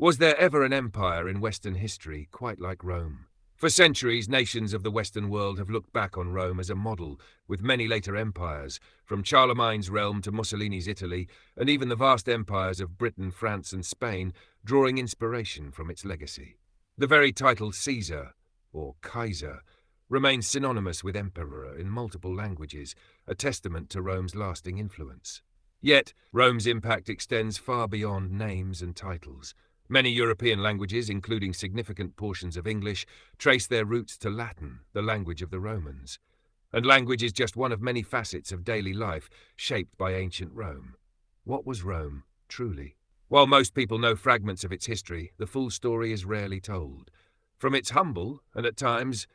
Was there ever an empire in Western history quite like Rome? For centuries, nations of the Western world have looked back on Rome as a model, with many later empires, from Charlemagne's realm to Mussolini's Italy, and even the vast empires of Britain, France, and Spain, drawing inspiration from its legacy. The very title Caesar, or Kaiser, remains synonymous with emperor in multiple languages, a testament to Rome's lasting influence. Yet, Rome's impact extends far beyond names and titles. Many European languages, including significant portions of English, trace their roots to Latin, the language of the Romans. And language is just one of many facets of daily life shaped by ancient Rome. What was Rome, truly? While most people know fragments of its history, the full story is rarely told. From its humble, and at times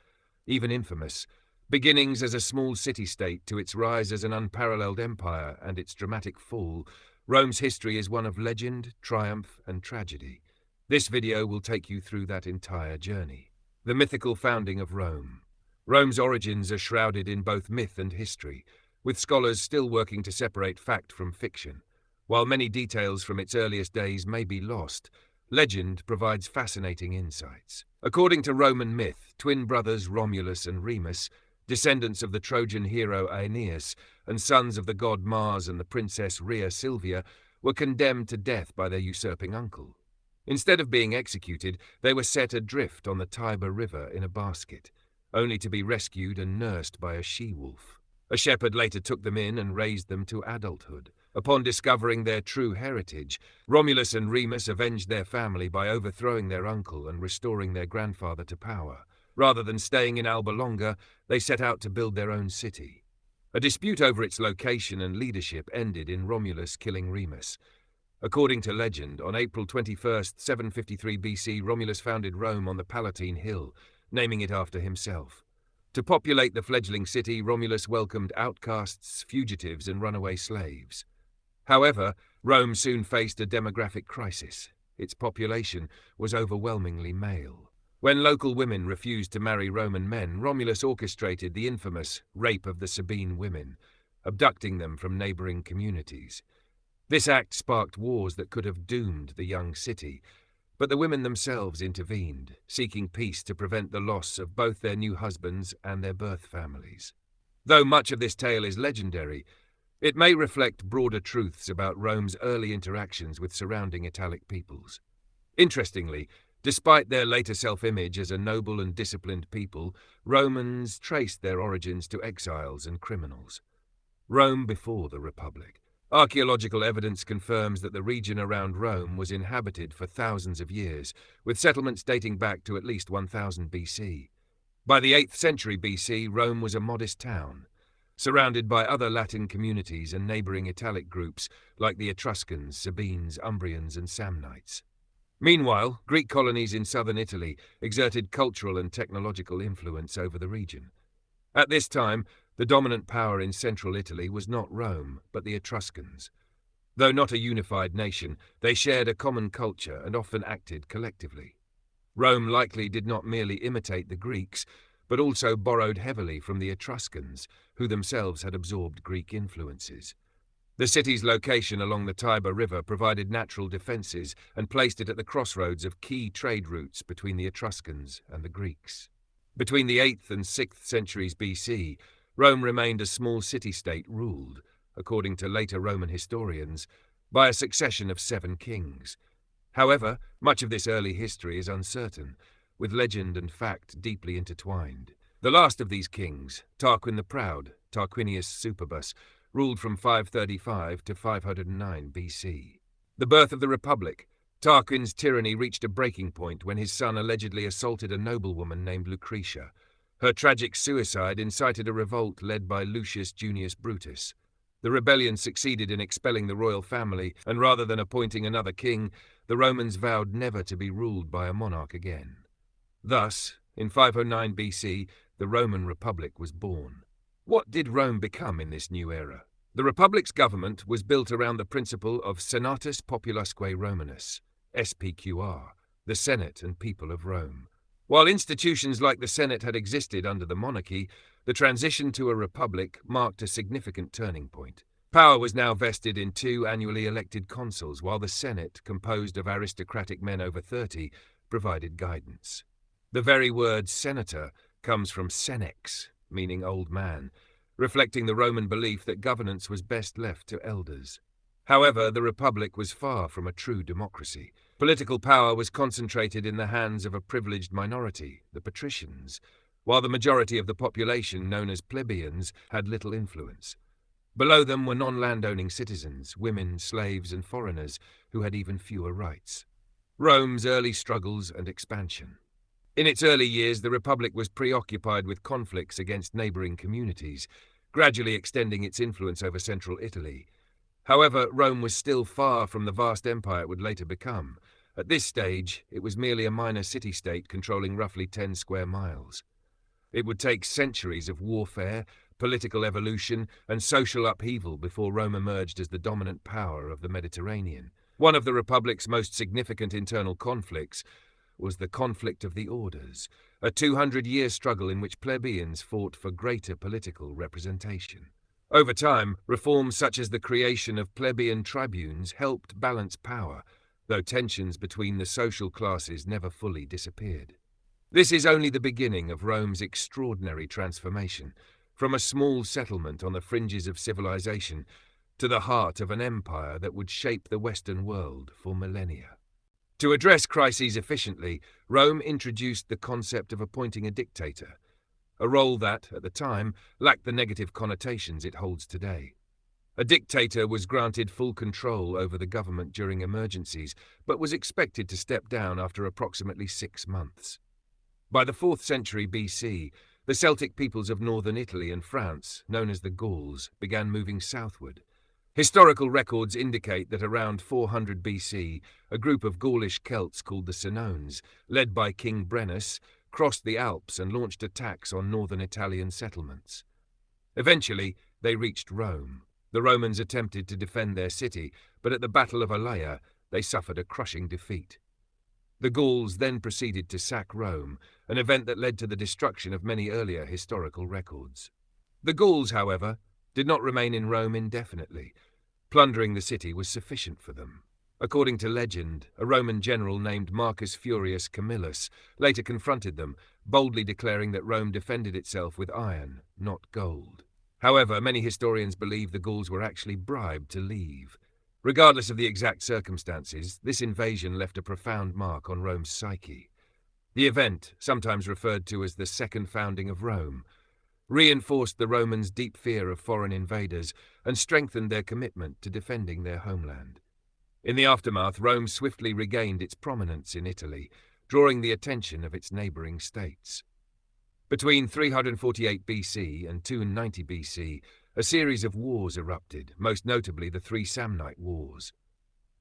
even infamous, beginnings as a small city-state to its rise as an unparalleled empire and its dramatic fall, Rome's history is one of legend, triumph, and tragedy. This video will take you through that entire journey. The mythical founding of Rome. Rome's origins are shrouded in both myth and history, with scholars still working to separate fact from fiction. While many details from its earliest days may be lost, legend provides fascinating insights. According to Roman myth, twin brothers Romulus and Remus, descendants of the Trojan hero Aeneas and sons of the god Mars and the princess Rhea Silvia, were condemned to death by their usurping uncle. Instead of being executed, they were set adrift on the Tiber River in a basket, only to be rescued and nursed by a she-wolf. A shepherd later took them in and raised them to adulthood. Upon discovering their true heritage, Romulus and Remus avenged their family by overthrowing their uncle and restoring their grandfather to power. Rather than staying in Alba Longa, they set out to build their own city. A dispute over its location and leadership ended in Romulus killing Remus. According to legend, on April 21st, 753 BC, Romulus founded Rome on the Palatine Hill, naming it after himself. To populate the fledgling city, Romulus welcomed outcasts, fugitives, and runaway slaves. However, Rome soon faced a demographic crisis. Its population was overwhelmingly male. When local women refused to marry Roman men, Romulus orchestrated the infamous rape of the Sabine women, abducting them from neighboring communities. This act sparked wars that could have doomed the young city, but the women themselves intervened, seeking peace to prevent the loss of both their new husbands and their birth families. Though much of this tale is legendary, it may reflect broader truths about Rome's early interactions with surrounding Italic peoples. Interestingly, despite their later self-image as a noble and disciplined people, Romans traced their origins to exiles and criminals. Rome before the Republic. Archaeological evidence confirms that the region around Rome was inhabited for thousands of years, with settlements dating back to at least 1000 BC. By the 8th century BC, Rome was a modest town, surrounded by other Latin communities and neighboring Italic groups like the Etruscans, Sabines, Umbrians, and Samnites. Meanwhile, Greek colonies in southern Italy exerted cultural and technological influence over the region. At this time, the dominant power in central Italy was not Rome, but the Etruscans. Though not a unified nation, they shared a common culture and often acted collectively. Rome likely did not merely imitate the Greeks, but also borrowed heavily from the Etruscans, who themselves had absorbed Greek influences. The city's location along the Tiber River provided natural defenses and placed it at the crossroads of key trade routes between the Etruscans and the Greeks. Between the 8th and 6th centuries BC, Rome remained a small city-state ruled, according to later Roman historians, by a succession of 7 kings. However, much of this early history is uncertain, with legend and fact deeply intertwined. The last of these kings, Tarquin the Proud, Tarquinius Superbus, ruled from 535 to 509 BC. The birth of the Republic. Tarquin's tyranny reached a breaking point when his son allegedly assaulted a noblewoman named Lucretia. Her tragic suicide incited a revolt led by Lucius Junius Brutus. The rebellion succeeded in expelling the royal family, and rather than appointing another king, the Romans vowed never to be ruled by a monarch again. Thus, in 509 BC, the Roman Republic was born. What did Rome become in this new era? The Republic's government was built around the principle of Senatus Populusque Romanus, SPQR, the Senate and people of Rome. While institutions like the Senate had existed under the monarchy, the transition to a republic marked a significant turning point. Power was now vested in two annually elected consuls, while the Senate, composed of aristocratic men over 30, provided guidance. The very word senator comes from senex, meaning old man, reflecting the Roman belief that governance was best left to elders. However, the Republic was far from a true democracy. Political power was concentrated in the hands of a privileged minority, the patricians, while the majority of the population, known as plebeians, had little influence. Below them were non-landowning citizens, women, slaves, and foreigners who had even fewer rights. Rome's early struggles and expansion. In its early years, the Republic was preoccupied with conflicts against neighboring communities, gradually extending its influence over central Italy. However, Rome was still far from the vast empire it would later become. At this stage, it was merely a minor city-state controlling roughly 10 square miles. It would take centuries of warfare, political evolution, and social upheaval before Rome emerged as the dominant power of the Mediterranean. One of the Republic's most significant internal conflicts was the conflict of the orders, a 200-year struggle in which plebeians fought for greater political representation. Over time, reforms such as the creation of plebeian tribunes helped balance power, though tensions between the social classes never fully disappeared. This is only the beginning of Rome's extraordinary transformation, from a small settlement on the fringes of civilization to the heart of an empire that would shape the Western world for millennia. To address crises efficiently, Rome introduced the concept of appointing a dictator, a role that, at the time, lacked the negative connotations it holds today. A dictator was granted full control over the government during emergencies, but was expected to step down after approximately 6 months. By the 4th century BC, the Celtic peoples of northern Italy and France, known as the Gauls, began moving southward. Historical records indicate that around 400 BC, a group of Gaulish Celts called the Senones, led by King Brennus, crossed the Alps and launched attacks on northern Italian settlements. Eventually, they reached Rome. The Romans attempted to defend their city, but at the Battle of Alea, they suffered a crushing defeat. The Gauls then proceeded to sack Rome, an event that led to the destruction of many earlier historical records. The Gauls, however, did not remain in Rome indefinitely. Plundering the city was sufficient for them. According to legend, a Roman general named Marcus Furius Camillus later confronted them, boldly declaring that Rome defended itself with iron, not gold. However, many historians believe the Gauls were actually bribed to leave. Regardless of the exact circumstances, this invasion left a profound mark on Rome's psyche. The event, sometimes referred to as the Second Founding of Rome, reinforced the Romans' deep fear of foreign invaders and strengthened their commitment to defending their homeland. In the aftermath, Rome swiftly regained its prominence in Italy, drawing the attention of its neighboring states. Between 348 BC and 290 BC, a series of wars erupted, most notably the Three Samnite Wars.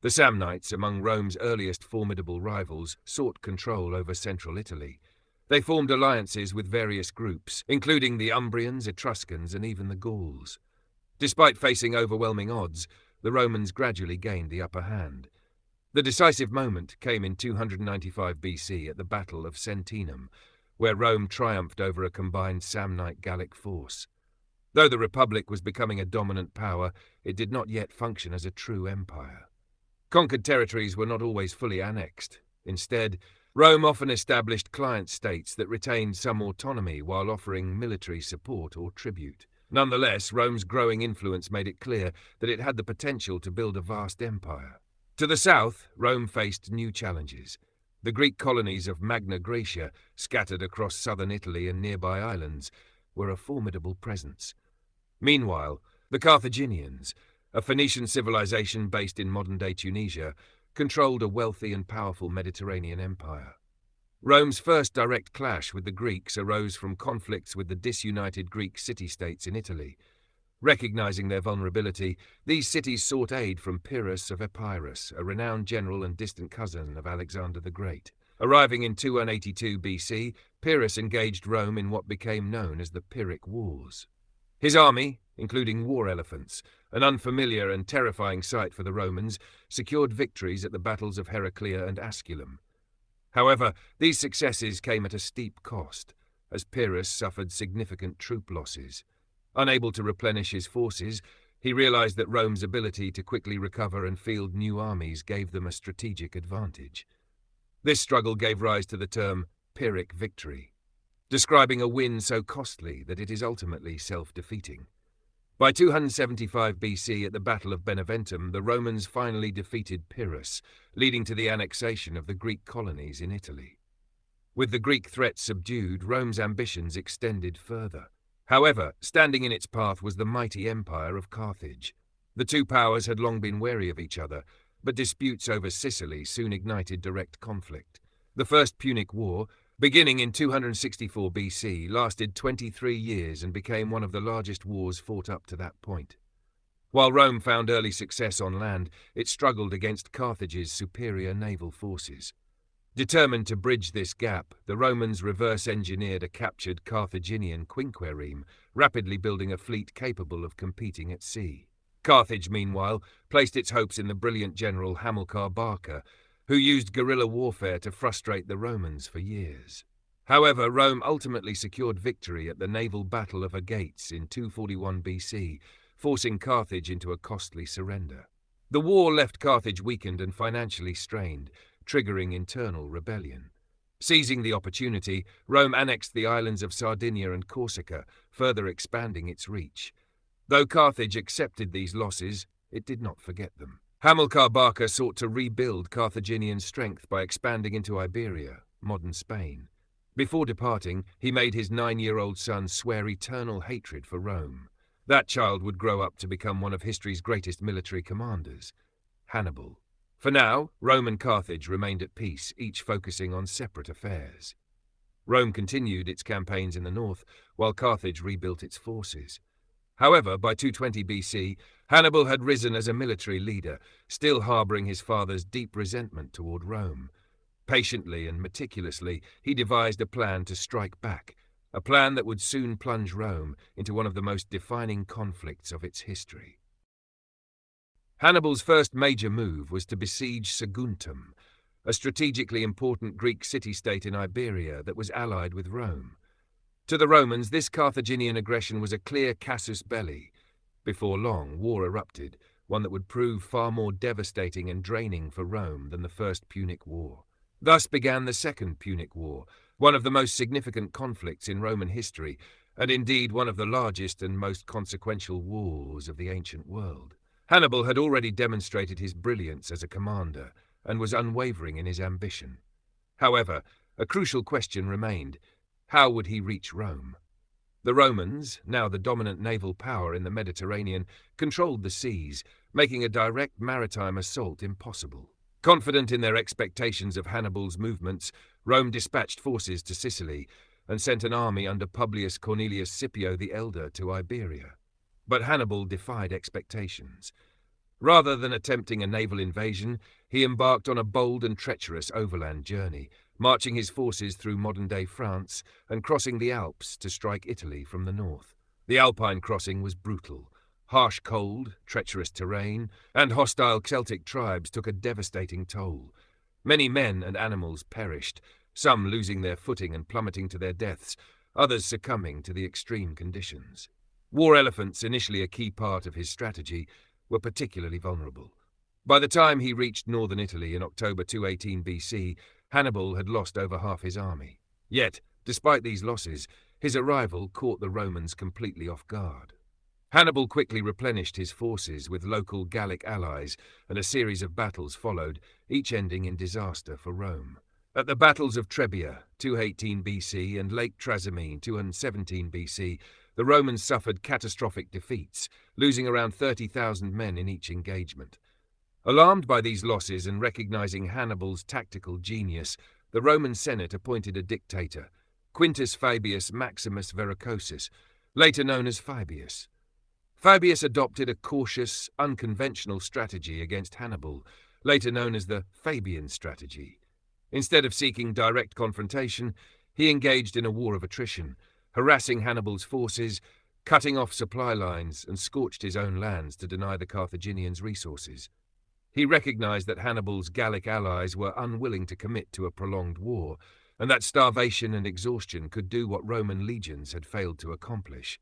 The Samnites, among Rome's earliest formidable rivals, sought control over central Italy. They formed alliances with various groups, including the Umbrians, Etruscans, and even the Gauls. Despite facing overwhelming odds, the Romans gradually gained the upper hand. The decisive moment came in 295 BC at the Battle of Sentinum, where Rome triumphed over a combined Samnite Gallic force. Though the Republic was becoming a dominant power, it did not yet function as a true empire. Conquered territories were not always fully annexed. Instead, Rome often established client states that retained some autonomy while offering military support or tribute. Nonetheless, Rome's growing influence made it clear that it had the potential to build a vast empire. To the south, Rome faced new challenges. The Greek colonies of Magna Graecia, scattered across southern Italy and nearby islands, were a formidable presence. Meanwhile, the Carthaginians, a Phoenician civilization based in modern-day Tunisia, controlled a wealthy and powerful Mediterranean empire. Rome's first direct clash with the Greeks arose from conflicts with the disunited Greek city-states in Italy. Recognizing their vulnerability, these cities sought aid from Pyrrhus of Epirus, a renowned general and distant cousin of Alexander the Great. Arriving in 282 BC, Pyrrhus engaged Rome in what became known as the Pyrrhic Wars. His army, including war elephants, an unfamiliar and terrifying sight for the Romans, secured victories at the battles of Heraclea and Asculum. However, these successes came at a steep cost, as Pyrrhus suffered significant troop losses. Unable to replenish his forces, He realized that Rome's ability to quickly recover and field new armies gave them a strategic advantage. This struggle gave rise to the term Pyrrhic victory, describing a win so costly that it is ultimately self-defeating. By 275 BC, at the Battle of Beneventum, the Romans finally defeated Pyrrhus, leading to the annexation of the Greek colonies in Italy. With the Greek threat subdued, Rome's ambitions extended further. However, standing in its path was the mighty empire of Carthage. The two powers had long been wary of each other, but disputes over Sicily soon ignited direct conflict. The First Punic War, beginning in 264 BC, lasted 23 years and became one of the largest wars fought up to that point. While Rome found early success on land, it struggled against Carthage's superior naval forces. Determined to bridge this gap, the Romans reverse-engineered a captured Carthaginian quinquereme, rapidly building a fleet capable of competing at sea. Carthage, meanwhile, placed its hopes in the brilliant general Hamilcar Barca, who used guerrilla warfare to frustrate the Romans for years. However, Rome ultimately secured victory at the naval Battle of Agates in 241 BC, forcing Carthage into a costly surrender. The war left Carthage weakened and financially strained, triggering internal rebellion. Seizing the opportunity, Rome annexed the islands of Sardinia and Corsica, further expanding its reach. Though Carthage accepted these losses, it did not forget them. Hamilcar Barca sought to rebuild Carthaginian strength by expanding into Iberia, modern Spain. Before departing, he made his 9-year-old son swear eternal hatred for Rome. That child would grow up to become one of history's greatest military commanders, Hannibal. For now, Rome and Carthage remained at peace, each focusing on separate affairs. Rome continued its campaigns in the north, while Carthage rebuilt its forces. However, by 220 BC, Hannibal had risen as a military leader, still harboring his father's deep resentment toward Rome. Patiently and meticulously, he devised a plan to strike back, a plan that would soon plunge Rome into one of the most defining conflicts of its history. Hannibal's first major move was to besiege Saguntum, a strategically important Greek city-state in Iberia that was allied with Rome. To the Romans, this Carthaginian aggression was a clear casus belli. Before long, war erupted, one that would prove far more devastating and draining for Rome than the First Punic War. Thus began the Second Punic War, one of the most significant conflicts in Roman history, and indeed one of the largest and most consequential wars of the ancient world. Hannibal had already demonstrated his brilliance as a commander and was unwavering in his ambition. However, a crucial question remained: how would he reach Rome? The Romans, now the dominant naval power in the Mediterranean, controlled the seas, making a direct maritime assault impossible. Confident in their expectations of Hannibal's movements, Rome dispatched forces to Sicily and sent an army under Publius Cornelius Scipio the Elder to Iberia. But Hannibal defied expectations. Rather than attempting a naval invasion, he embarked on a bold and treacherous overland journey, marching his forces through modern-day France and crossing the Alps to strike Italy from the north. The Alpine crossing was brutal. Harsh cold, treacherous terrain, and hostile Celtic tribes took a devastating toll. Many men and animals perished, some losing their footing and plummeting to their deaths, others succumbing to the extreme conditions. War elephants, initially a key part of his strategy, were particularly vulnerable. By the time he reached northern Italy in October 218 BC, Hannibal had lost over half his army. Yet, despite these losses, his arrival caught the Romans completely off guard. Hannibal quickly replenished his forces with local Gallic allies, and a series of battles followed, each ending in disaster for Rome. At the battles of Trebia, 218 BC, and Lake Trasimene, 217 BC, the Romans suffered catastrophic defeats, losing around 30,000 men in each engagement. Alarmed by these losses and recognizing Hannibal's tactical genius, the Roman Senate appointed a dictator, Quintus Fabius Maximus Verrucosus, later known as Fabius. Fabius adopted a cautious, unconventional strategy against Hannibal, later known as the Fabian strategy. Instead of seeking direct confrontation, he engaged in a war of attrition, harassing Hannibal's forces, cutting off supply lines, and scorched his own lands to deny the Carthaginians resources. He recognized that Hannibal's Gallic allies were unwilling to commit to a prolonged war, and that starvation and exhaustion could do what Roman legions had failed to accomplish.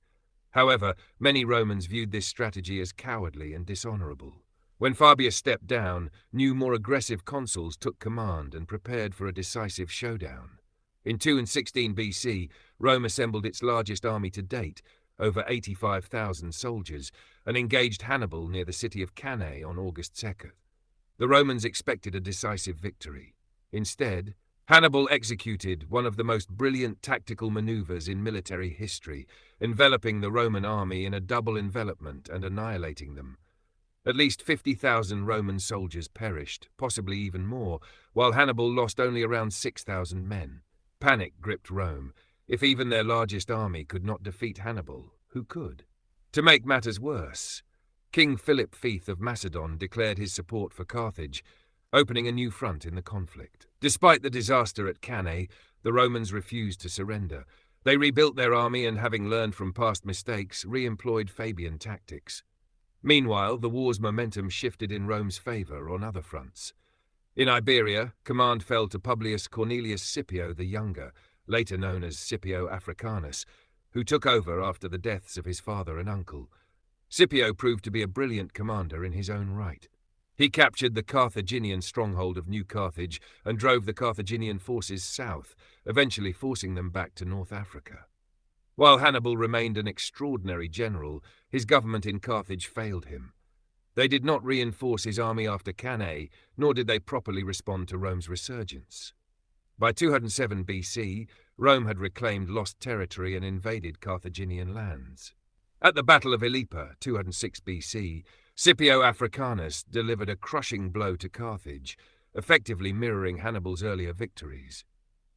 However, many Romans viewed this strategy as cowardly and dishonorable. When Fabius stepped down, new, more aggressive consuls took command and prepared for a decisive showdown. In 216 BC, Rome assembled its largest army to date, over 85,000 soldiers, and engaged Hannibal near the city of Cannae on August 2nd. The Romans expected a decisive victory. Instead, Hannibal executed one of the most brilliant tactical maneuvers in military history, enveloping the Roman army in a double envelopment and annihilating them. At least 50,000 Roman soldiers perished, possibly even more, while Hannibal lost only around 6,000 men. Panic gripped Rome. If even their largest army could not defeat Hannibal, who could? To make matters worse, King Philip V of Macedon declared his support for Carthage, opening a new front in the conflict. Despite the disaster at Cannae, the Romans refused to surrender. They rebuilt their army and, having learned from past mistakes, re-employed Fabian tactics. Meanwhile, the war's momentum shifted in Rome's favor on other fronts. In Iberia, command fell to Publius Cornelius Scipio the Younger, later known as Scipio Africanus, who took over after the deaths of his father and uncle. Scipio proved to be a brilliant commander in his own right. He captured the Carthaginian stronghold of New Carthage and drove the Carthaginian forces south, eventually forcing them back to North Africa. While Hannibal remained an extraordinary general, his government in Carthage failed him. They did not reinforce his army after Cannae, nor did they properly respond to Rome's resurgence. By 207 BC, Rome had reclaimed lost territory and invaded Carthaginian lands. At the Battle of Ilipa, 206 BC, Scipio Africanus delivered a crushing blow to Carthage, effectively mirroring Hannibal's earlier victories.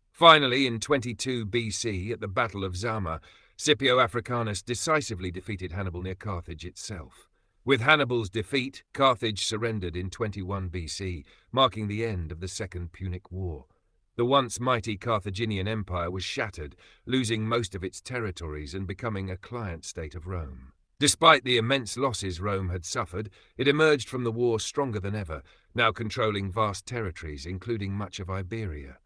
Finally, in 22 BC, at the Battle of Zama, Scipio Africanus decisively defeated Hannibal near Carthage itself. With Hannibal's defeat, Carthage surrendered in 21 BC, marking the end of the Second Punic War. The once mighty Carthaginian Empire was shattered, losing most of its territories and becoming a client state of Rome. Despite the immense losses Rome had suffered, it emerged from the war stronger than ever, now controlling vast territories, including much of Iberia.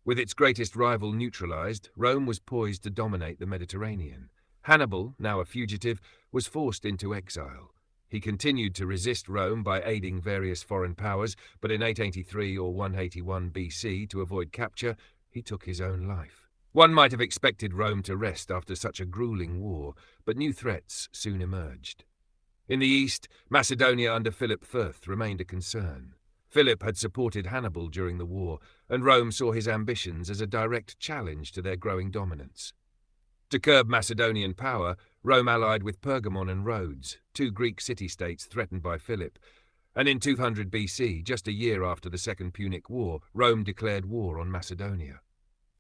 With its greatest rival neutralized, Rome was poised to dominate the Mediterranean. Hannibal, now a fugitive, was forced into exile. He continued to resist Rome by aiding various foreign powers, but in 883 or 181 BC, to avoid capture, he took his own life. One might have expected Rome to rest after such a grueling war, but new threats soon emerged. In the east, Macedonia under Philip V remained a concern. Philip had supported Hannibal during the war, and Rome saw his ambitions as a direct challenge to their growing dominance. To curb Macedonian power, Rome allied with Pergamon and Rhodes, two Greek city-states threatened by Philip, and in 200 BC, just a year after the Second Punic War, Rome declared war on Macedonia.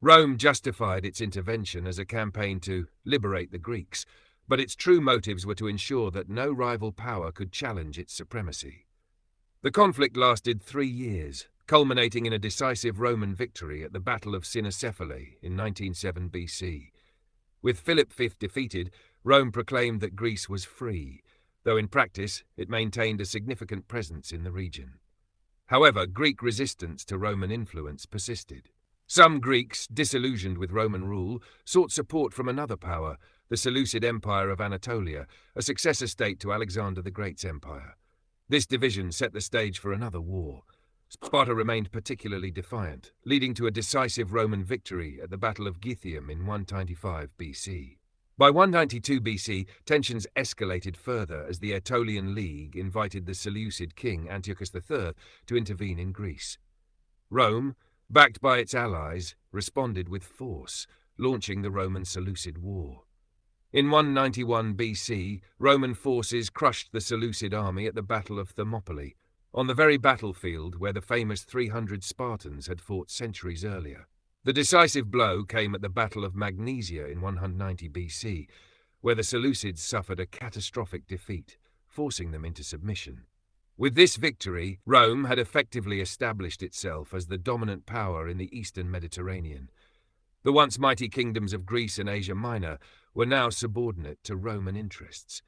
Rome justified its intervention as a campaign to liberate the Greeks, but its true motives were to ensure that no rival power could challenge its supremacy. The conflict lasted 3 years, culminating in a decisive Roman victory at the Battle of Cynocephalae in 197 BC. With Philip V defeated, Rome proclaimed that Greece was free, though in practice it maintained a significant presence in the region. However, Greek resistance to Roman influence persisted. Some Greeks, disillusioned with Roman rule, sought support from another power, the Seleucid Empire of Anatolia, a successor state to Alexander the Great's empire. This division set the stage for another war. Sparta remained particularly defiant, leading to a decisive Roman victory at the Battle of Gythium in 195 BC. By 192 BC, tensions escalated further as the Aetolian League invited the Seleucid king Antiochus III to intervene in Greece. Rome, backed by its allies, responded with force, launching the Roman-Seleucid War. In 191 BC, Roman forces crushed the Seleucid army at the Battle of Thermopylae, on the very battlefield where the famous 300 Spartans had fought centuries earlier. The decisive blow came at the Battle of Magnesia in 190 BC, where the Seleucids suffered a catastrophic defeat, forcing them into submission. With this victory, Rome had effectively established itself as the dominant power in the eastern Mediterranean. The once mighty kingdoms of Greece and Asia Minor were now subordinate to Roman interests.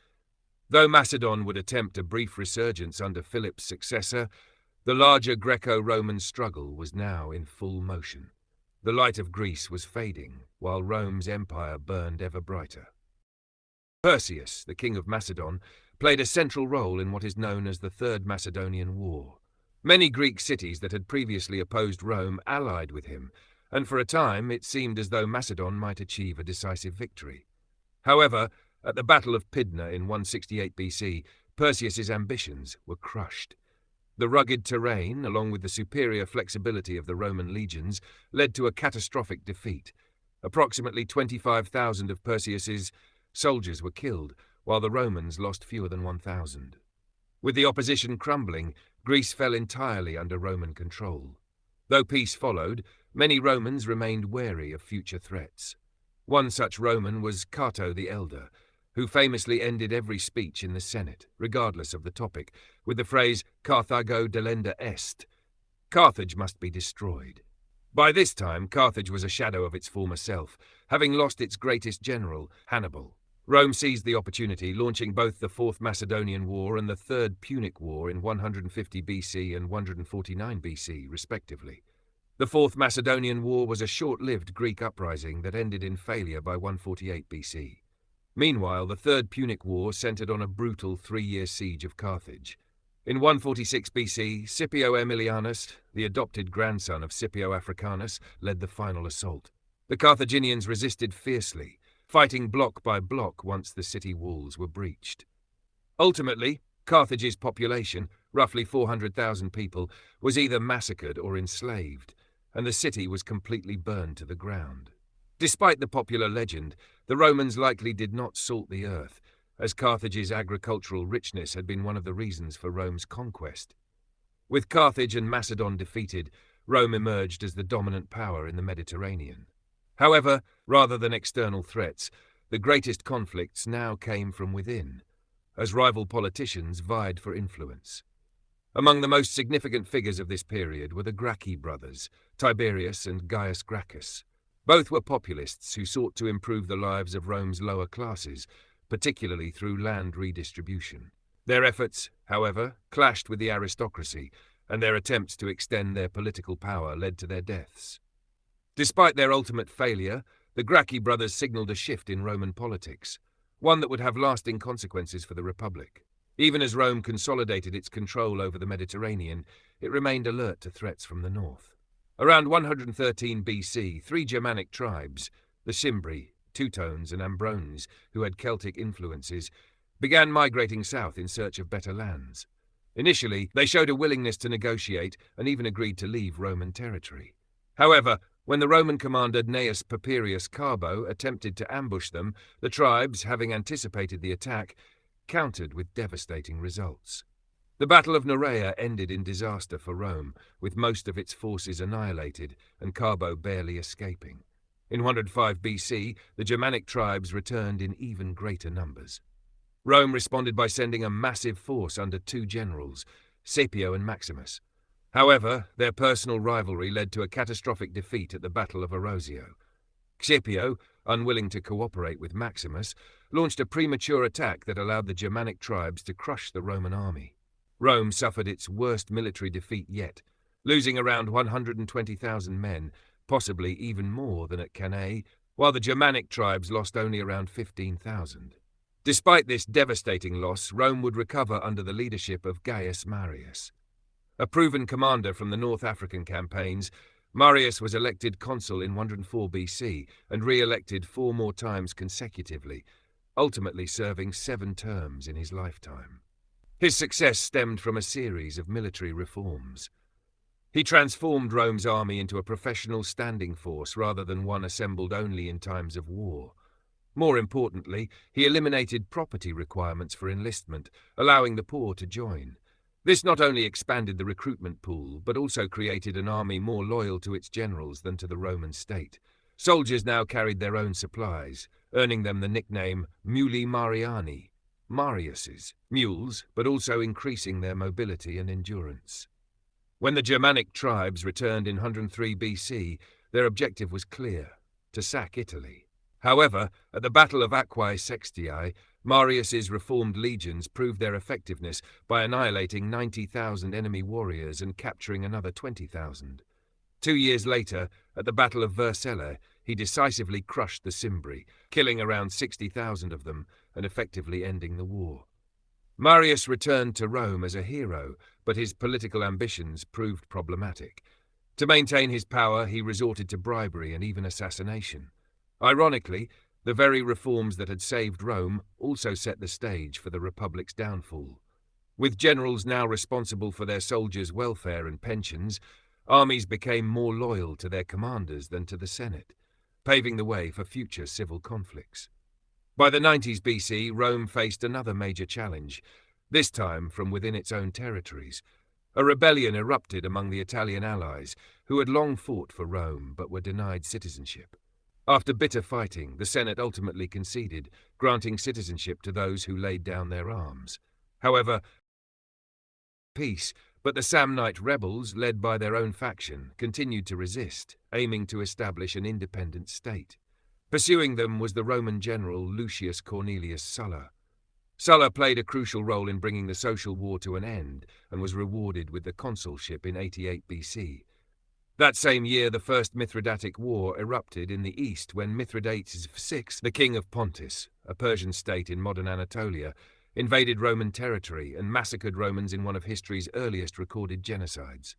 Though Macedon would attempt a brief resurgence under Philip's successor, the larger Greco-Roman struggle was now in full motion. The light of Greece was fading, while Rome's empire burned ever brighter. Perseus, the king of Macedon, played a central role in what is known as the Third Macedonian War. Many Greek cities that had previously opposed Rome allied with him, and for a time it seemed as though Macedon might achieve a decisive victory. However, at the Battle of Pydna in 168 BC, Perseus's ambitions were crushed. The rugged terrain, along with the superior flexibility of the Roman legions, led to a catastrophic defeat. Approximately 25,000 of Perseus's soldiers were killed, while the Romans lost fewer than 1,000. With the opposition crumbling, Greece fell entirely under Roman control. Though peace followed, many Romans remained wary of future threats. One such Roman was Cato the Elder, who famously ended every speech in the Senate, regardless of the topic, with the phrase Carthago delenda est. Carthage must be destroyed. By this time, Carthage was a shadow of its former self, having lost its greatest general, Hannibal. Rome seized the opportunity, launching both the Fourth Macedonian War and the Third Punic War in 150 BC and 149 BC, respectively. The Fourth Macedonian War was a short-lived Greek uprising that ended in failure by 148 BC. Meanwhile, the Third Punic War centered on a brutal three-year siege of Carthage. In 146 BC, Scipio Aemilianus, the adopted grandson of Scipio Africanus, led the final assault. The Carthaginians resisted fiercely, fighting block by block once the city walls were breached. Ultimately, Carthage's population, roughly 400,000 people, was either massacred or enslaved, and the city was completely burned to the ground. Despite the popular legend, the Romans likely did not salt the earth, as Carthage's agricultural richness had been one of the reasons for Rome's conquest. With Carthage and Macedon defeated, Rome emerged as the dominant power in the Mediterranean. However, rather than external threats, the greatest conflicts now came from within, as rival politicians vied for influence. Among the most significant figures of this period were the Gracchi brothers, Tiberius and Gaius Gracchus. Both were populists who sought to improve the lives of Rome's lower classes, particularly through land redistribution. Their efforts, however, clashed with the aristocracy, and their attempts to extend their political power led to their deaths. Despite their ultimate failure, the Gracchi brothers signaled a shift in Roman politics, one that would have lasting consequences for the Republic. Even as Rome consolidated its control over the Mediterranean, it remained alert to threats from the north. Around 113 BC, three Germanic tribes, the Cimbri, Teutones and Ambrones, who had Celtic influences, began migrating south in search of better lands. Initially, they showed a willingness to negotiate and even agreed to leave Roman territory. However, when the Roman commander Gnaeus Papirius Carbo attempted to ambush them, the tribes, having anticipated the attack, countered with devastating results. The Battle of Norea ended in disaster for Rome, with most of its forces annihilated and Carbo barely escaping. In 105 BC, the Germanic tribes returned in even greater numbers. Rome responded by sending a massive force under two generals, Scipio and Maximus. However, their personal rivalry led to a catastrophic defeat at the Battle of Arosio. Scipio, unwilling to cooperate with Maximus, launched a premature attack that allowed the Germanic tribes to crush the Roman army. Rome suffered its worst military defeat yet, losing around 120,000 men, possibly even more than at Cannae, while the Germanic tribes lost only around 15,000. Despite this devastating loss, Rome would recover under the leadership of Gaius Marius. A proven commander from the North African campaigns, Marius was elected consul in 104 BC and re-elected 4 more times consecutively, ultimately serving 7 terms in his lifetime. His success stemmed from a series of military reforms. He transformed Rome's army into a professional standing force rather than one assembled only in times of war. More importantly, he eliminated property requirements for enlistment, allowing the poor to join. This not only expanded the recruitment pool, but also created an army more loyal to its generals than to the Roman state. Soldiers now carried their own supplies, earning them the nickname Muli Mariani, Marius's, mules, but also increasing their mobility and endurance. When the Germanic tribes returned in 103 BC, their objective was clear: to sack Italy. However, at the Battle of Aquae Sextiae, Marius's reformed legions proved their effectiveness by annihilating 90,000 enemy warriors and capturing another 20,000. 2 years later, at the Battle of Vercellae, he decisively crushed the Cimbri, killing around 60,000 of them and effectively ending the war. Marius returned to Rome as a hero, but his political ambitions proved problematic. To maintain his power, he resorted to bribery and even assassination. Ironically, the very reforms that had saved Rome also set the stage for the Republic's downfall. With generals now responsible for their soldiers' welfare and pensions, armies became more loyal to their commanders than to the Senate, paving the way for future civil conflicts. By the 90s BC, Rome faced another major challenge, this time from within its own territories. A rebellion erupted among the Italian allies, who had long fought for Rome but were denied citizenship. After bitter fighting, the Senate ultimately conceded, granting citizenship to those who laid down their arms. However, peace, but the Samnite rebels, led by their own faction, continued to resist, aiming to establish an independent state. Pursuing them was the Roman general Lucius Cornelius Sulla. Sulla played a crucial role in bringing the social war to an end and was rewarded with the consulship in 88 BC. That same year, the First Mithridatic War erupted in the east when Mithridates VI, the king of Pontus, a Persian state in modern Anatolia, invaded Roman territory and massacred Romans in one of history's earliest recorded genocides.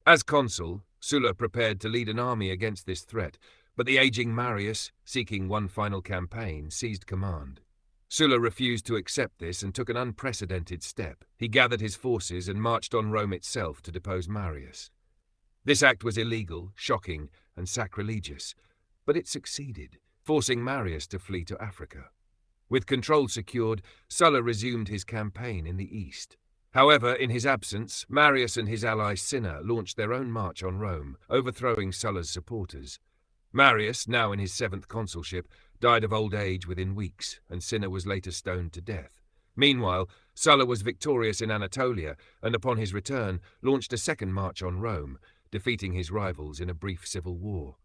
As consul, Sulla prepared to lead an army against this threat, but the aging Marius, seeking one final campaign, seized command. Sulla refused to accept this and took an unprecedented step. He gathered his forces and marched on Rome itself to depose Marius. This act was illegal, shocking, and sacrilegious, but it succeeded, forcing Marius to flee to Africa. With control secured, Sulla resumed his campaign in the east. However, in his absence, Marius and his ally Cinna launched their own march on Rome, overthrowing Sulla's supporters. Marius, now in his 7th consulship, died of old age within weeks, and Cinna was later stoned to death. Meanwhile, Sulla was victorious in Anatolia, and upon his return, launched a second march on Rome, defeating his rivals in a brief civil war.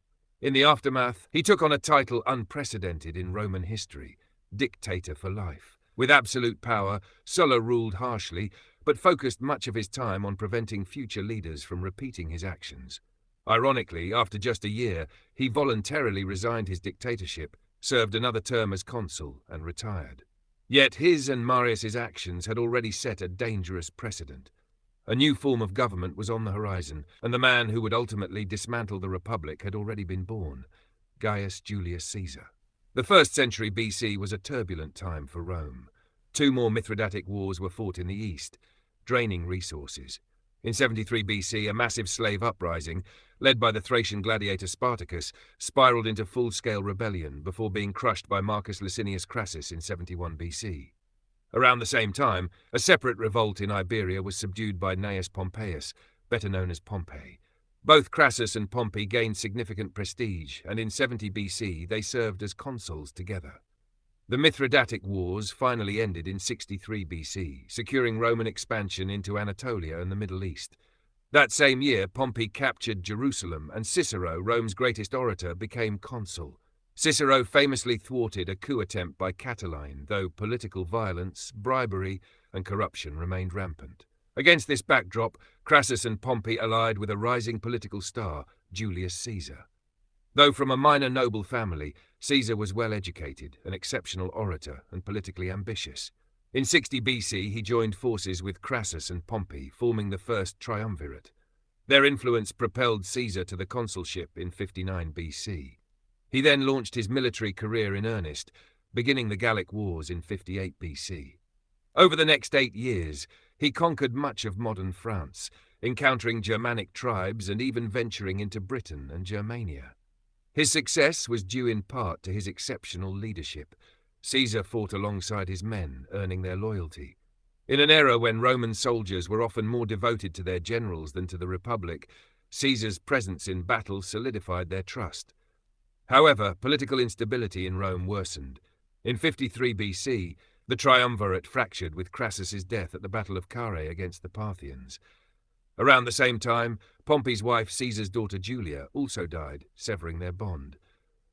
In the aftermath, he took on a title unprecedented in Roman history, dictator for life. With absolute power, Sulla ruled harshly, but focused much of his time on preventing future leaders from repeating his actions. Ironically, after just a year, he voluntarily resigned his dictatorship, served another term as consul, and retired. Yet his and Marius's actions had already set a dangerous precedent. A new form of government was on the horizon, and the man who would ultimately dismantle the Republic had already been born, Gaius Julius Caesar. The 1st century BC was a turbulent time for Rome. 2 more Mithridatic wars were fought in the east, draining resources. In 73 BC, a massive slave uprising, led by the Thracian gladiator Spartacus, spiraled into full-scale rebellion before being crushed by Marcus Licinius Crassus in 71 BC. Around the same time, a separate revolt in Iberia was subdued by Gnaeus Pompeius, better known as Pompey. Both Crassus and Pompey gained significant prestige, and in 70 BC they served as consuls together. The Mithridatic Wars finally ended in 63 BC, securing Roman expansion into Anatolia and the Middle East. That same year, Pompey captured Jerusalem, and Cicero, Rome's greatest orator, became consul. Cicero famously thwarted a coup attempt by Catiline, though political violence, bribery, and corruption remained rampant. Against this backdrop, Crassus and Pompey allied with a rising political star, Julius Caesar. Though from a minor noble family, Caesar was well educated, an exceptional orator, and politically ambitious. In 60 BC, he joined forces with Crassus and Pompey, forming the first triumvirate. Their influence propelled Caesar to the consulship in 59 BC. He then launched his military career in earnest, beginning the Gallic Wars in 58 BC. Over the next 8 years, he conquered much of modern France, encountering Germanic tribes and even venturing into Britain and Germania. His success was due in part to his exceptional leadership. Caesar fought alongside his men, earning their loyalty. In an era when Roman soldiers were often more devoted to their generals than to the Republic, Caesar's presence in battle solidified their trust. However, political instability in Rome worsened. In 53 BC, the triumvirate fractured with Crassus's death at the Battle of Carrhae against the Parthians. Around the same time, Pompey's wife, Caesar's daughter Julia, also died, severing their bond.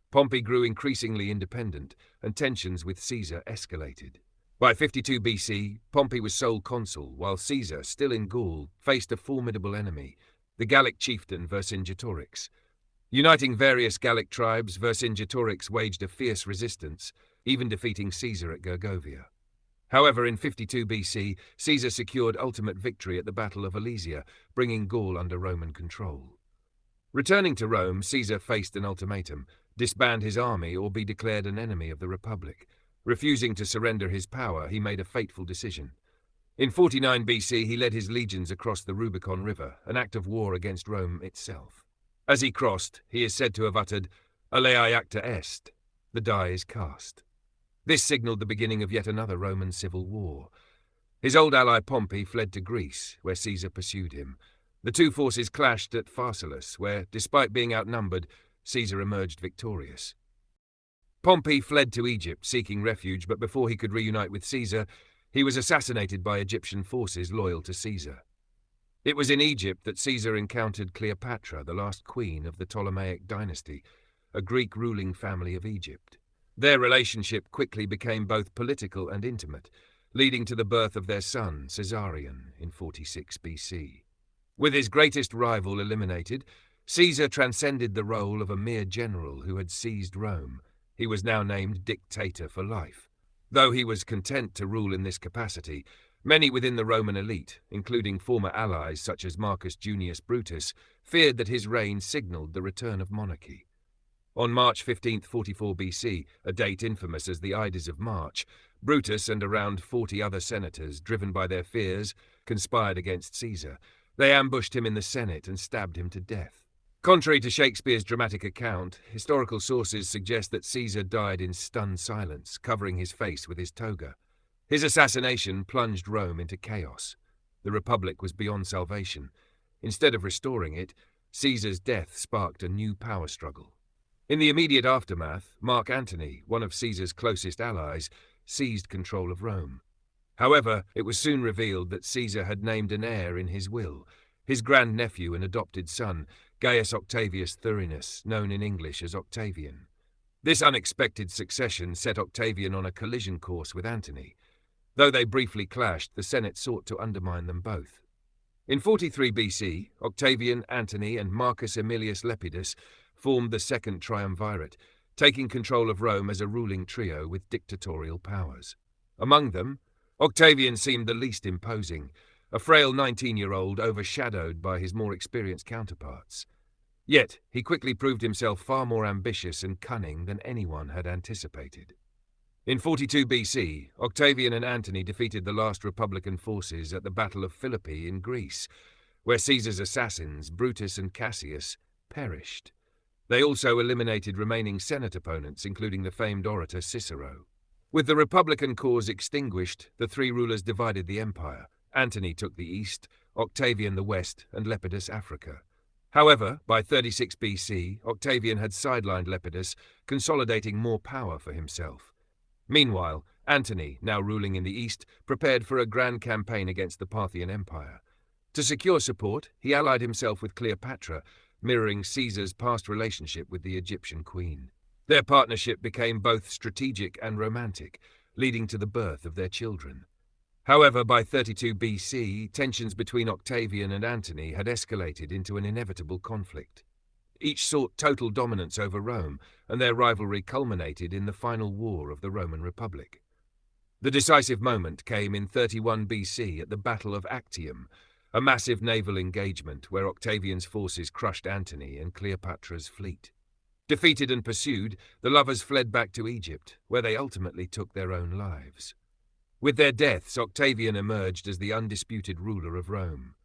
Pompey grew increasingly independent, and tensions with Caesar escalated. By 52 BC, Pompey was sole consul, while Caesar, still in Gaul, faced a formidable enemy, the Gallic chieftain Vercingetorix. Uniting various Gallic tribes, Vercingetorix waged a fierce resistance, even defeating Caesar at Gergovia. However, in 52 BC, Caesar secured ultimate victory at the Battle of Alesia, bringing Gaul under Roman control. Returning to Rome, Caesar faced an ultimatum: disband his army or be declared an enemy of the Republic. Refusing to surrender his power, he made a fateful decision. In 49 BC, he led his legions across the Rubicon River, an act of war against Rome itself. As he crossed, he is said to have uttered, "Alei acta est," the die is cast. This signaled the beginning of yet another Roman civil war. His old ally Pompey fled to Greece, where Caesar pursued him. The two forces clashed at Pharsalus, where, despite being outnumbered, Caesar emerged victorious. Pompey fled to Egypt, seeking refuge, but before he could reunite with Caesar, he was assassinated by Egyptian forces loyal to Caesar. It was in Egypt that Caesar encountered Cleopatra, the last queen of the Ptolemaic dynasty, a Greek ruling family of Egypt. Their relationship quickly became both political and intimate, leading to the birth of their son, Caesarion, in 46 BC. With his greatest rival eliminated, Caesar transcended the role of a mere general who had seized Rome. He was now named dictator for life. Though he was content to rule in this capacity, many within the Roman elite, including former allies such as Marcus Junius Brutus, feared that his reign signaled the return of monarchy. On March 15, 44 BC, a date infamous as the Ides of March, Brutus and around 40 other senators, driven by their fears, conspired against Caesar. They ambushed him in the Senate and stabbed him to death. Contrary to Shakespeare's dramatic account, historical sources suggest that Caesar died in stunned silence, covering his face with his toga. His assassination plunged Rome into chaos. The Republic was beyond salvation. Instead of restoring it, Caesar's death sparked a new power struggle. In the immediate aftermath, Mark Antony, one of Caesar's closest allies, seized control of Rome. However, it was soon revealed that Caesar had named an heir in his will, his grandnephew and adopted son, Gaius Octavius Thurinus, known in English as Octavian. This unexpected succession set Octavian on a collision course with Antony. Though they briefly clashed, the Senate sought to undermine them both. In 43 BC, Octavian, Antony, and Marcus Aemilius Lepidus formed the Second Triumvirate, taking control of Rome as a ruling trio with dictatorial powers. Among them, Octavian seemed the least imposing, a frail 19-year-old overshadowed by his more experienced counterparts. Yet, he quickly proved himself far more ambitious and cunning than anyone had anticipated. In 42 BC, Octavian and Antony defeated the last Republican forces at the Battle of Philippi in Greece, where Caesar's assassins, Brutus and Cassius, perished. They also eliminated remaining Senate opponents, including the famed orator Cicero. With the Republican cause extinguished, the three rulers divided the empire. Antony took the east, Octavian the west, and Lepidus Africa. However, by 36 BC, Octavian had sidelined Lepidus, consolidating more power for himself. Meanwhile, Antony, now ruling in the east, prepared for a grand campaign against the Parthian Empire. To secure support, he allied himself with Cleopatra, mirroring Caesar's past relationship with the Egyptian queen. Their partnership became both strategic and romantic, leading to the birth of their children. However, by 32 BC, tensions between Octavian and Antony had escalated into an inevitable conflict. Each sought total dominance over Rome, and their rivalry culminated in the final war of the Roman Republic. The decisive moment came in 31 BC at the Battle of Actium, a massive naval engagement where Octavian's forces crushed Antony and Cleopatra's fleet. Defeated and pursued, the lovers fled back to Egypt, where they ultimately took their own lives. With their deaths, Octavian emerged as the undisputed ruler of Rome.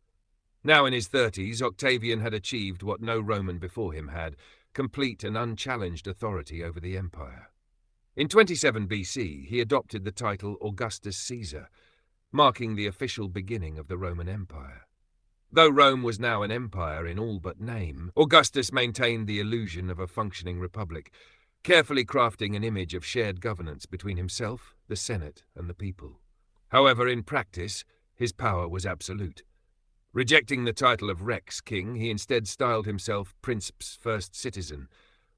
Now in his 30s, Octavian had achieved what no Roman before him had, complete and unchallenged authority over the empire. In 27 BC, he adopted the title Augustus Caesar, marking the official beginning of the Roman Empire. Though Rome was now an empire in all but name, Augustus maintained the illusion of a functioning republic, carefully crafting an image of shared governance between himself, the Senate, and the people. However, in practice, his power was absolute. Rejecting the title of Rex King, he instead styled himself Princeps First Citizen,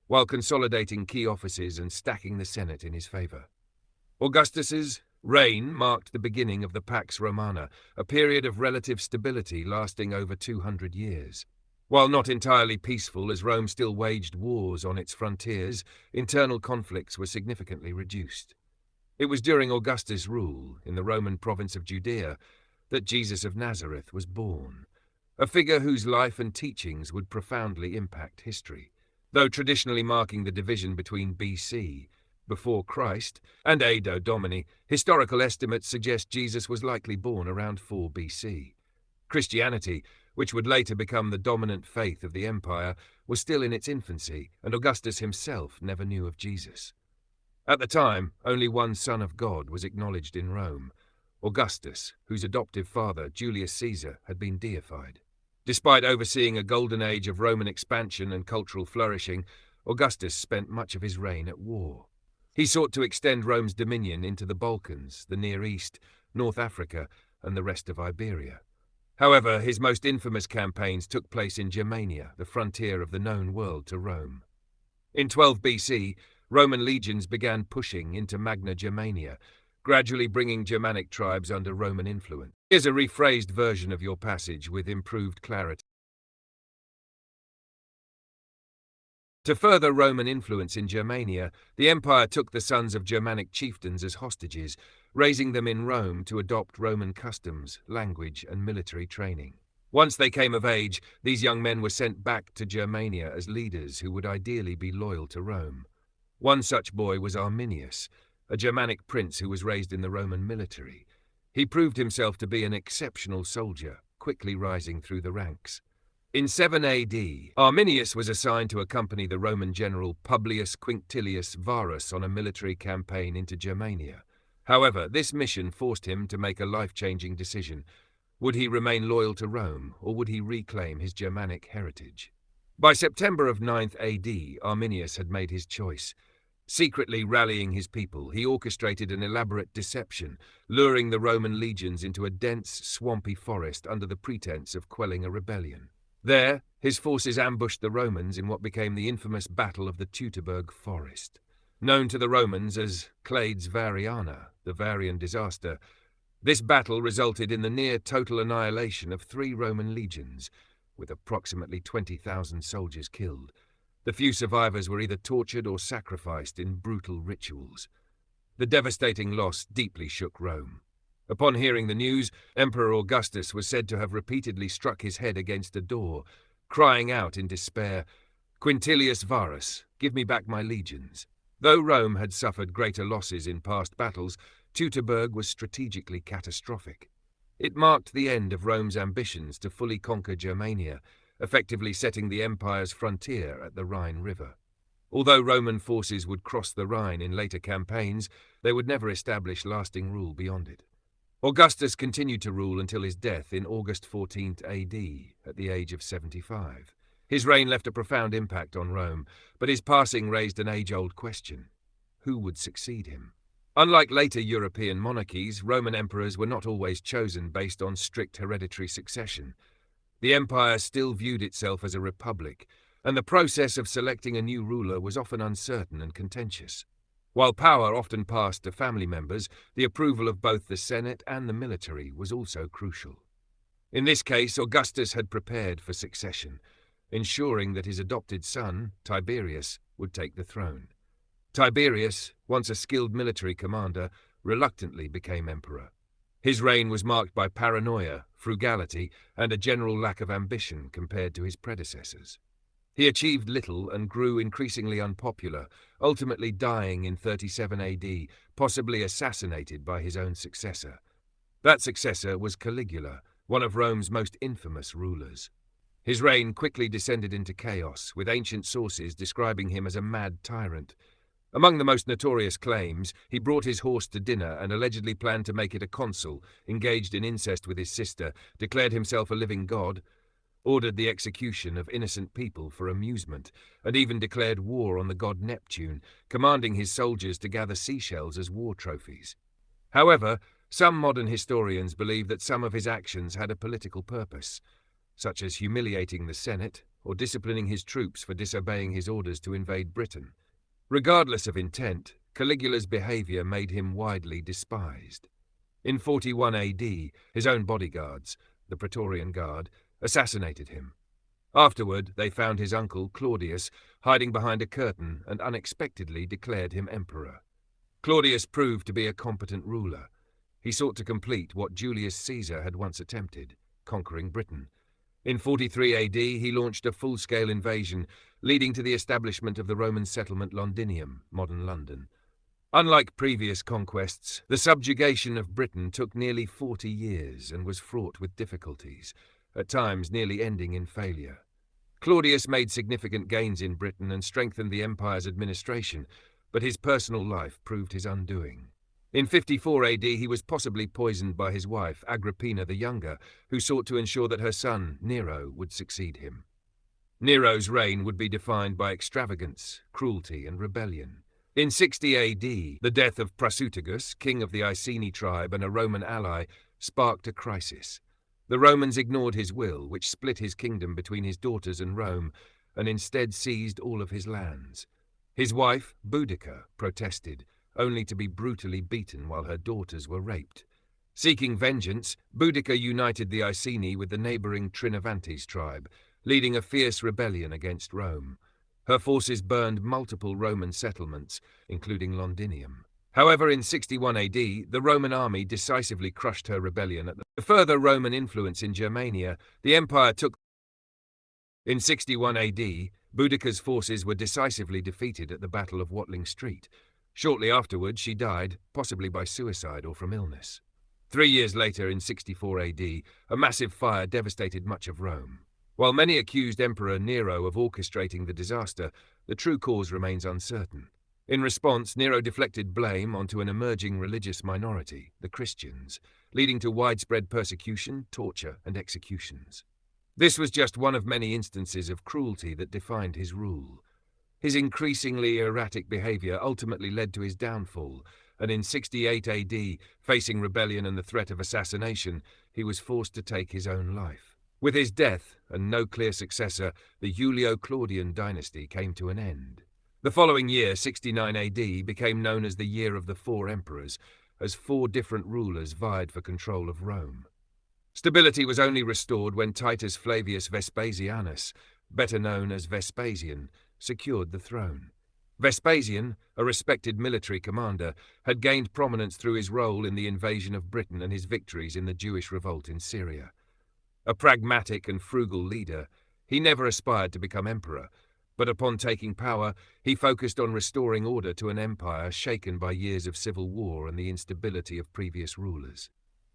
while consolidating key offices and stacking the Senate in his favor. Augustus's reign marked the beginning of the Pax Romana, a period of relative stability lasting over 200 years. While not entirely peaceful, as Rome still waged wars on its frontiers, internal conflicts were significantly reduced. It was during Augustus' rule, in the Roman province of Judea, that Jesus of Nazareth was born, a figure whose life and teachings would profoundly impact history. Though traditionally marking the division between BC, before Christ, and Anno Domini, historical estimates suggest Jesus was likely born around 4 BC. Christianity, which would later become the dominant faith of the empire, was still in its infancy, and Augustus himself never knew of Jesus. At the time, only one Son of God was acknowledged in Rome, Augustus, whose adoptive father, Julius Caesar, had been deified. Despite overseeing a golden age of Roman expansion and cultural flourishing, Augustus spent much of his reign at war. He sought to extend Rome's dominion into the Balkans, the Near East, North Africa, and the rest of Iberia. However, his most infamous campaigns took place in Germania, the frontier of the known world to Rome. In 12 BC, Roman legions began pushing into Magna Germania, gradually bringing Germanic tribes under Roman influence. Here's a rephrased version of your passage with improved clarity. To further Roman influence in Germania, the empire took the sons of Germanic chieftains as hostages, raising them in Rome to adopt Roman customs, language, and military training. Once they came of age, these young men were sent back to Germania as leaders who would ideally be loyal to Rome. One such boy was Arminius, a Germanic prince who was raised in the Roman military. He proved himself to be an exceptional soldier, quickly rising through the ranks. In 7 AD, Arminius was assigned to accompany the Roman general Publius Quinctilius Varus on a military campaign into Germania. However, this mission forced him to make a life-changing decision. Would he remain loyal to Rome, or would he reclaim his Germanic heritage? By September of 9th AD, Arminius had made his choice. Secretly rallying his people, he orchestrated an elaborate deception, luring the Roman legions into a dense, swampy forest under the pretense of quelling a rebellion. There, his forces ambushed the Romans in what became the infamous Battle of the Teutoburg Forest. Known to the Romans as Clades Variana, the Varian disaster, this battle resulted in the near-total annihilation of 3 Roman legions, with approximately 20,000 soldiers killed. The few survivors were either tortured or sacrificed in brutal rituals. The devastating loss deeply shook Rome. Upon hearing the news, Emperor Augustus was said to have repeatedly struck his head against a door, crying out in despair, "Quintilius Varus, give me back my legions." Though Rome had suffered greater losses in past battles, Teutoburg was strategically catastrophic. It marked the end of Rome's ambitions to fully conquer Germania, effectively setting the empire's frontier at the Rhine River. Although Roman forces would cross the Rhine in later campaigns, they would never establish lasting rule beyond it. Augustus continued to rule until his death in August 14th AD, at the age of 75. His reign left a profound impact on Rome, but his passing raised an age-old question: who would succeed him? Unlike later European monarchies, Roman emperors were not always chosen based on strict hereditary succession. The empire still viewed itself as a republic, and the process of selecting a new ruler was often uncertain and contentious. While power often passed to family members, the approval of both the Senate and the military was also crucial. In this case, Augustus had prepared for succession, ensuring that his adopted son, Tiberius, would take the throne. Tiberius, once a skilled military commander, reluctantly became emperor. His reign was marked by paranoia, frugality, and a general lack of ambition compared to his predecessors. He achieved little and grew increasingly unpopular, ultimately dying in 37 AD, possibly assassinated by his own successor. That successor was Caligula, one of Rome's most infamous rulers. His reign quickly descended into chaos, with ancient sources describing him as a mad tyrant. Among the most notorious claims, he brought his horse to dinner and allegedly planned to make it a consul, engaged in incest with his sister, declared himself a living god, ordered the execution of innocent people for amusement, and even declared war on the god Neptune, commanding his soldiers to gather seashells as war trophies. However, some modern historians believe that some of his actions had a political purpose, such as humiliating the Senate or disciplining his troops for disobeying his orders to invade Britain. Regardless of intent, Caligula's behavior made him widely despised. In 41 AD, his own bodyguards, the Praetorian Guard, assassinated him. Afterward, they found his uncle, Claudius, hiding behind a curtain and unexpectedly declared him emperor. Claudius proved to be a competent ruler. He sought to complete what Julius Caesar had once attempted, conquering Britain. In 43 AD, he launched a full-scale invasion, leading to the establishment of the Roman settlement Londinium, modern London. Unlike previous conquests, the subjugation of Britain took nearly 40 years and was fraught with difficulties, at times nearly ending in failure. Claudius made significant gains in Britain and strengthened the empire's administration, but his personal life proved his undoing. In 54 AD, he was possibly poisoned by his wife, Agrippina the Younger, who sought to ensure that her son, Nero, would succeed him. Nero's reign would be defined by extravagance, cruelty, and rebellion. In 60 AD, the death of Prasutagus, king of the Iceni tribe and a Roman ally, sparked a crisis. The Romans ignored his will, which split his kingdom between his daughters and Rome, and instead seized all of his lands. His wife, Boudica, protested, only to be brutally beaten while her daughters were raped. Seeking vengeance, Boudica united the Iceni with the neighbouring Trinovantes tribe, leading a fierce rebellion against Rome. Her forces burned multiple Roman settlements, including Londinium. However, in 61 AD, the Roman army decisively crushed her rebellion. To further Roman influence in Germania, the empire took. In 61 AD, Boudica's forces were decisively defeated at the Battle of Watling Street. Shortly afterwards, she died, possibly by suicide or from illness. 3 years later, in 64 AD, a massive fire devastated much of Rome. While many accused Emperor Nero of orchestrating the disaster, the true cause remains uncertain. In response, Nero deflected blame onto an emerging religious minority, the Christians, leading to widespread persecution, torture, and executions. This was just one of many instances of cruelty that defined his rule. His increasingly erratic behavior ultimately led to his downfall, and in 68 AD, facing rebellion and the threat of assassination, he was forced to take his own life. With his death and no clear successor, the Julio-Claudian dynasty came to an end. The following year, 69 AD, became known as the Year of the Four Emperors, as 4 different rulers vied for control of Rome. Stability was only restored when Titus Flavius Vespasianus, better known as Vespasian, secured the throne. Vespasian, a respected military commander, had gained prominence through his role in the invasion of Britain and his victories in the Jewish revolt in Syria. A pragmatic and frugal leader, he never aspired to become emperor, but upon taking power, he focused on restoring order to an empire shaken by years of civil war and the instability of previous rulers.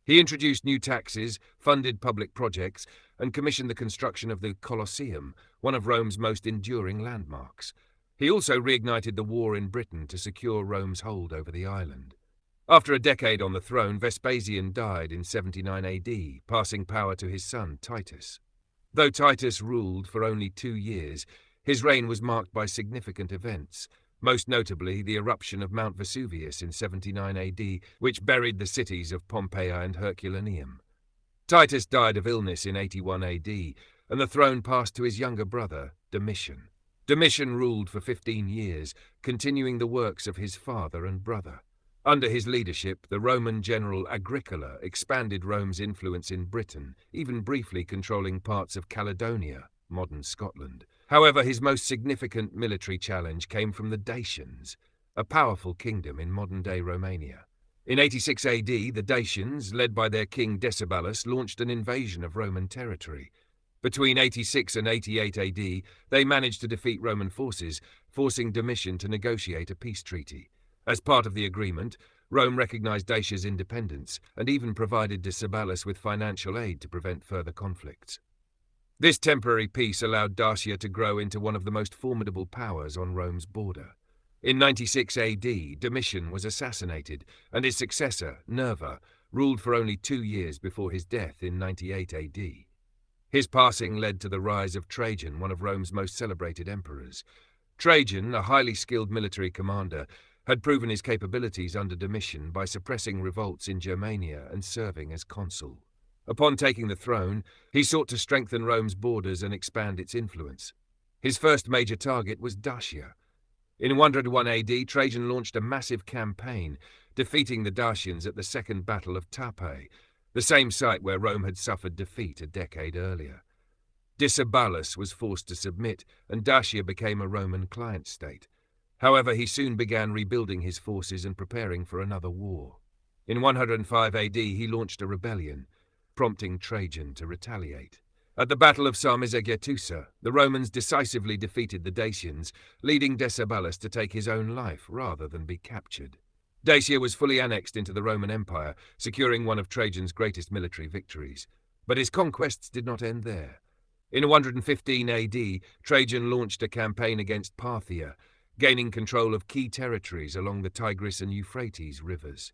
He introduced new taxes, funded public projects, and commissioned the construction of the Colosseum, one of Rome's most enduring landmarks. He also reignited the war in Britain to secure Rome's hold over the island. After a decade on the throne, Vespasian died in 79 AD, passing power to his son Titus. Though Titus ruled for only 2 years, his reign was marked by significant events, most notably the eruption of Mount Vesuvius in 79 AD, which buried the cities of Pompeii and Herculaneum. Titus died of illness in 81 AD, and the throne passed to his younger brother, Domitian. Domitian ruled for 15 years, continuing the works of his father and brother. Under his leadership, the Roman general Agricola expanded Rome's influence in Britain, even briefly controlling parts of Caledonia, modern Scotland. However, his most significant military challenge came from the Dacians, a powerful kingdom in modern-day Romania. In 86 AD, the Dacians, led by their king Decebalus, launched an invasion of Roman territory. Between 86 and 88 AD, they managed to defeat Roman forces, forcing Domitian to negotiate a peace treaty. As part of the agreement, Rome recognized Dacia's independence and even provided Decebalus with financial aid to prevent further conflicts. This temporary peace allowed Dacia to grow into one of the most formidable powers on Rome's border. In 96 AD, Domitian was assassinated, and his successor, Nerva, ruled for only 2 years before his death in 98 AD. His passing led to the rise of Trajan, one of Rome's most celebrated emperors. Trajan, a highly skilled military commander, had proven his capabilities under Domitian by suppressing revolts in Germania and serving as consul. Upon taking the throne, he sought to strengthen Rome's borders and expand its influence. His first major target was Dacia. In 101 AD, Trajan launched a massive campaign, defeating the Dacians at the Second Battle of Tapae, the same site where Rome had suffered defeat a decade earlier. Decebalus was forced to submit, and Dacia became a Roman client state. However, he soon began rebuilding his forces and preparing for another war. In 105 AD, he launched a rebellion, prompting Trajan to retaliate. At the Battle of Sarmizegetusa, the Romans decisively defeated the Dacians, leading Decebalus to take his own life rather than be captured. Dacia was fully annexed into the Roman Empire, securing one of Trajan's greatest military victories. But his conquests did not end there. In 115 AD, Trajan launched a campaign against Parthia, gaining control of key territories along the Tigris and Euphrates rivers.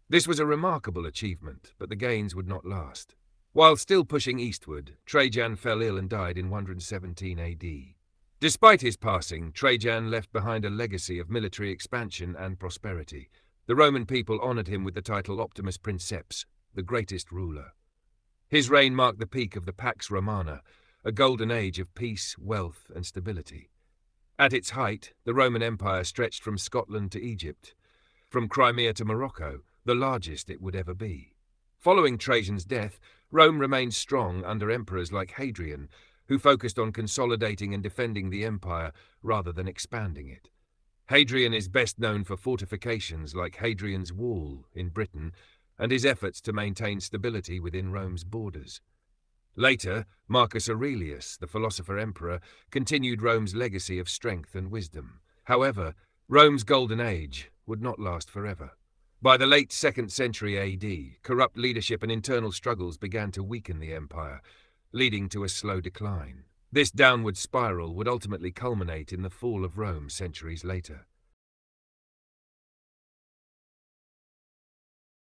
This was a remarkable achievement, but the gains would not last. While still pushing eastward, Trajan fell ill and died in 117 AD. Despite his passing, Trajan left behind a legacy of military expansion and prosperity. The Roman people honored him with the title Optimus Princeps, the greatest ruler. His reign marked the peak of the Pax Romana, a golden age of peace, wealth, and stability. At its height, the Roman Empire stretched from Scotland to Egypt, from Crimea to Morocco, the largest it would ever be. Following Trajan's death, Rome remained strong under emperors like Hadrian, who focused on consolidating and defending the empire rather than expanding it. Hadrian is best known for fortifications like Hadrian's Wall in Britain and his efforts to maintain stability within Rome's borders. Later, Marcus Aurelius, the philosopher-emperor, continued Rome's legacy of strength and wisdom. However, Rome's golden age would not last forever. By the late 2nd century AD, corrupt leadership and internal struggles began to weaken the empire, leading to a slow decline. This downward spiral would ultimately culminate in the fall of Rome centuries later.